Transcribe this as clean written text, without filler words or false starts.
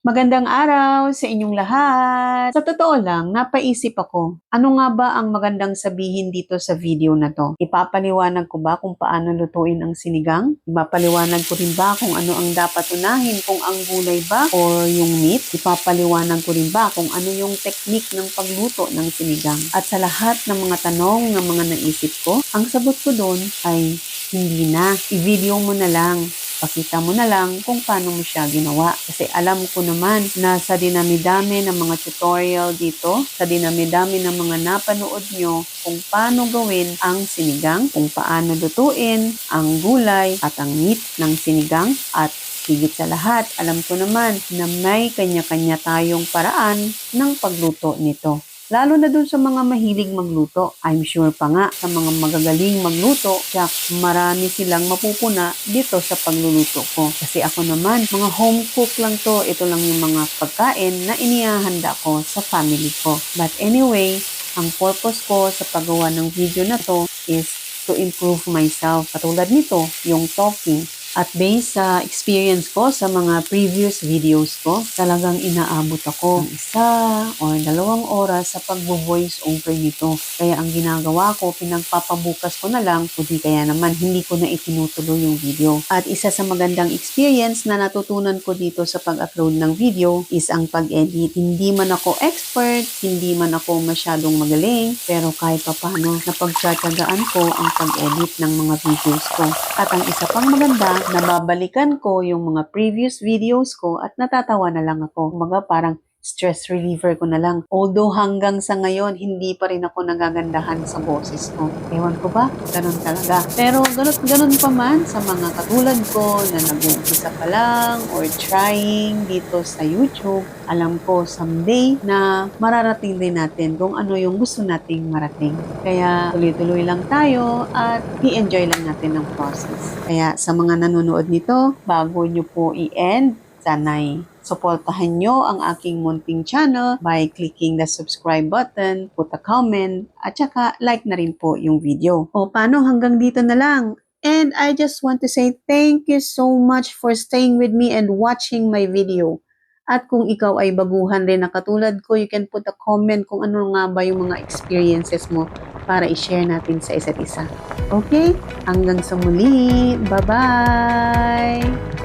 Magandang araw sa inyong lahat. Sa totoo lang, napaisip ako, ano nga ba ang magandang sabihin dito sa video na to? Ipapaliwanag ko ba kung paano lutuin ang sinigang? Ipapaliwanag ko rin ba kung ano ang dapat unahin, kung ang gulay ba o yung meat? Ipapaliwanag ko rin ba kung ano yung technique ng pagluto ng sinigang? At sa lahat ng mga tanong ng mga naisip ko, ang sagot ko doon ay hindi na. I-video mo na lang. Pakita mo na lang kung paano mo siya ginawa. Kasi alam ko naman na sa dinami-dami ng mga tutorial dito, sa dinami-dami ng mga napanood nyo kung paano gawin ang sinigang, kung paano lutuin ang gulay at ang meat ng sinigang, at higit sa lahat, alam ko naman na may kanya-kanya tayong paraan ng pagluto nito. Lalo na dun sa mga mahilig magluto. I'm sure pa nga sa mga magagaling magluto, kaya marami silang mapupuna dito sa pagluluto ko. Kasi ako naman, mga home cook lang to. Ito lang yung mga pagkain na inihahanda ko sa family ko. But anyway, ang purpose ko sa paggawa ng video na to is to improve myself. Katulad nito, yung talking. At based sa experience ko sa mga previous videos ko, talagang inaabot ako ng 1 or 2 oras sa pag-voice over nito. Kaya ang ginagawa ko, pinagpapabukas ko na lang, o di kaya naman hindi ko na itinutuloy yung video. At isa sa magandang experience na natutunan ko dito sa pag-upload ng video is ang pag-edit. Hindi man ako expert, hindi man ako masyadong magaling, pero kahit papano napagtsatsagaan ko ang pag-edit ng mga videos ko. At ang isa pang maganda, nababalikan ko yung mga previous videos ko at natatawa na lang ako. Kumbaga parang stress reliever ko na lang. Although hanggang sa ngayon, hindi pa rin ako nagagandahan sa boses ko. Ewan ko ba? Ganun talaga. Pero ganun pa man sa mga katulad ko na nag-uumpisa pa lang or trying dito sa YouTube, alam ko someday na mararating din natin kung ano yung gusto nating marating. Kaya tuloy-tuloy lang tayo at i-enjoy lang natin ang process. Kaya sa mga nanonood nito, bago nyo po i-end, sana'y suportahan nyo ang aking munting channel by clicking the subscribe button, put a comment, at saka like na rin po yung video. O paano, hanggang dito na lang. And I just want to say thank you so much for staying with me and watching my video. At kung ikaw ay baguhan rin na katulad ko, you can put a comment kung ano nga ba yung mga experiences mo para i-share natin sa isa't isa. Okay? Hanggang sa muli. Bye-bye!